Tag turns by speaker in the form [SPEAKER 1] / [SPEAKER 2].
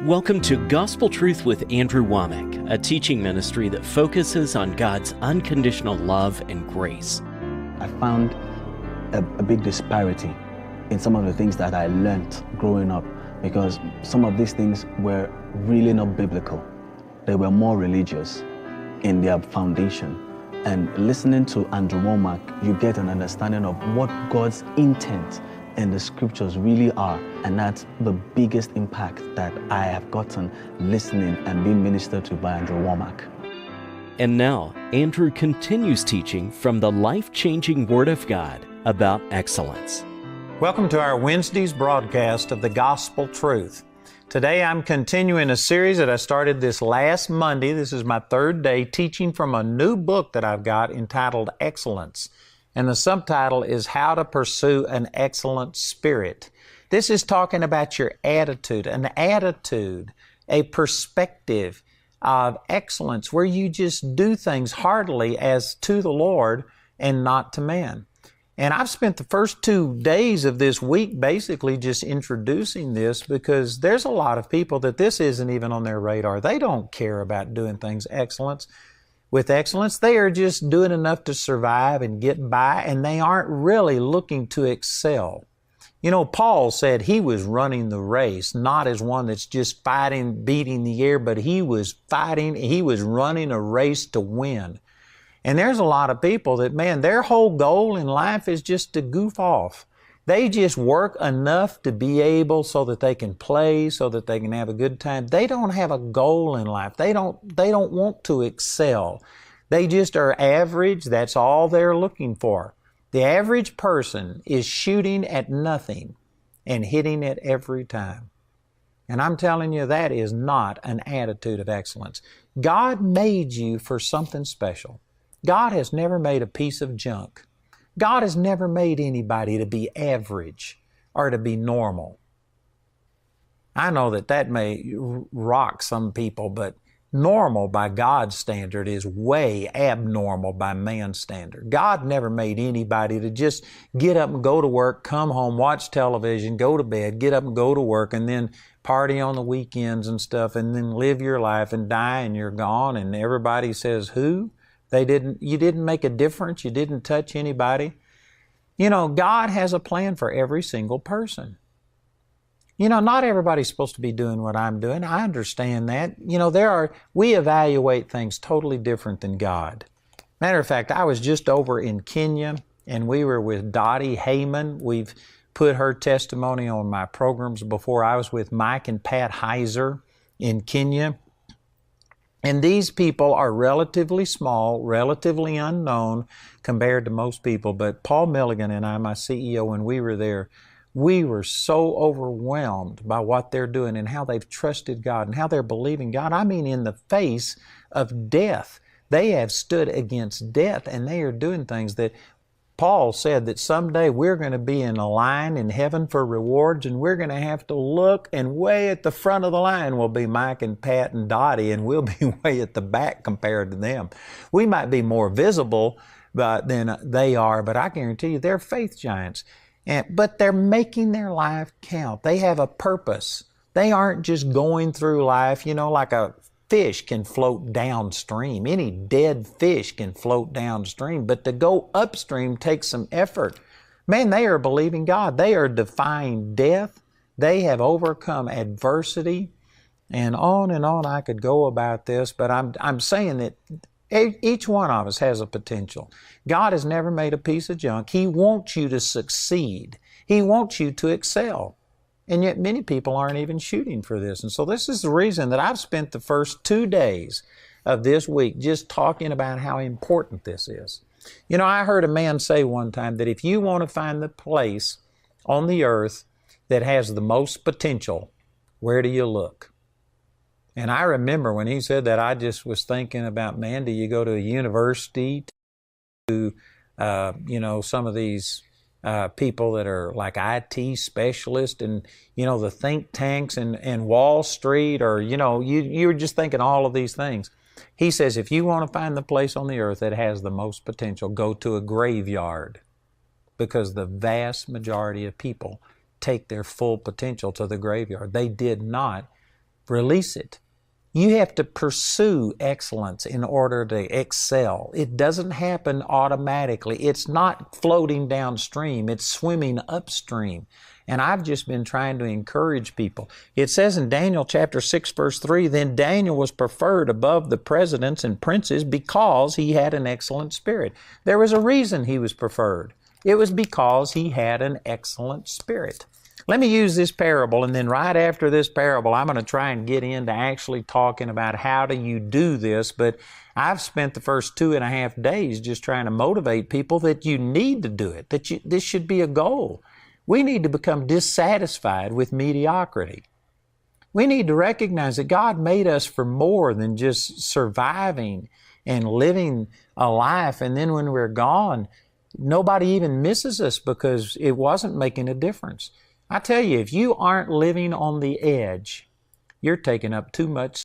[SPEAKER 1] Welcome to Gospel Truth with Andrew Wommack, a teaching ministry that focuses on God's unconditional love and grace.
[SPEAKER 2] I found a big disparity in some of the things that I learned growing up, because some of these things were really not biblical. They were more religious in their foundation. And listening to Andrew Wommack, you get an understanding of what God's intent and the scriptures really are. And that's the biggest impact that I have gotten listening and being ministered to by Andrew Wommack.
[SPEAKER 1] And now, Andrew continues teaching from the life-changing Word of God about excellence.
[SPEAKER 3] Welcome to our Wednesday's broadcast of the Gospel Truth. Today I'm continuing a series that I started this last Monday. This is my third day teaching from a new book that I've got entitled Excellence. And the subtitle is How to Pursue an Excellent Spirit. This is talking about your attitude, a perspective of excellence where you just do things heartily as to the Lord and not to man. And I've spent the first 2 days of this week basically just introducing this, because there's a lot of people that this isn't even on their radar. They don't care about doing things with excellence. They are just doing enough to survive and get by, and they aren't really looking to excel. You know, Paul said he was running the race, not as one that's just fighting, beating the air, but he was running a race to win. And there's a lot of people that, man, their whole goal in life is just to goof off. They just work enough to be able so that they can play, so that they can have a good time. They don't have a goal in life. They don't want to excel. They just are average. That's all they're looking for. The average person is shooting at nothing and hitting it every time. And I'm telling you, that is not an attitude of excellence. God made you for something special. God has never made a piece of junk. God has never made anybody to be average or to be normal. I know that may rock some people, but normal by God's standard is way abnormal by man's standard. God never made anybody to just get up and go to work, come home, watch television, go to bed, get up and go to work, and then party on the weekends and stuff, and then live your life and die and you're gone, and everybody says, who? You didn't make a difference. You didn't touch anybody. You know, God has a plan for every single person. You know, not everybody's supposed to be doing what I'm doing. I understand that. You know, we evaluate things totally different than God. Matter of fact, I was just over in Kenya, and we were with Dottie Heyman. We've put her testimony on my programs before. I was with Mike and Pat Heiser in Kenya. And these people are relatively small, relatively unknown compared to most people. But Paul Milligan and I, my CEO, when we were there, we were so overwhelmed by what they're doing and how they've trusted God and how they're believing God. I mean, in the face of death, they have stood against death, and they are doing things that Paul said that someday we're going to be in a line in heaven for rewards, and we're going to have to look, and way at the front of the line will be Mike and Pat and Dottie, and we'll be way at the back compared to them. We might be more visible than they are, but I guarantee you they're faith giants. But they're making their life count. They have a purpose. They aren't just going through life, you know, like a fish can float downstream. Any dead fish can float downstream, but to go upstream takes some effort. Man, they are believing God. They are defying death. They have overcome adversity, and on I could go about this, but I'm saying that each one of us has a potential. God has never made a piece of junk. He wants you to succeed. He wants you to excel. And yet many people aren't even shooting for this. And so this is the reason that I've spent the first 2 days of this week just talking about how important this is. You know, I heard a man say one time that if you want to find the place on the earth that has the most potential, where do you look? And I remember when he said that, I just was thinking about, man, do you go to a university to, some of these people that are like IT specialists and, you know, the think tanks and Wall Street, or, you know, you're just thinking all of these things. He says, if you want to find the place on the earth that has the most potential, go to a graveyard, because the vast majority of people take their full potential to the graveyard. They did not Release it. You have to pursue excellence in order to excel. It doesn't happen automatically. It's not floating downstream. It's swimming upstream. And I've just been trying to encourage people. It says in Daniel chapter 6, verse 3, then Daniel was preferred above the presidents and princes because he had an excellent spirit. There was a reason he was preferred. It was because he had an excellent spirit. Let me use this parable, and then right after this parable, I'm going to try and get into actually talking about how do you do this. But I've spent the first 2.5 days just trying to motivate people that you need to do it, that this should be a goal. We need to become dissatisfied with mediocrity. We need to recognize that God made us for more than just surviving and living a life, and then when we're gone, nobody even misses us because it wasn't making a difference. I tell you, if you aren't living on the edge, you're taking up too much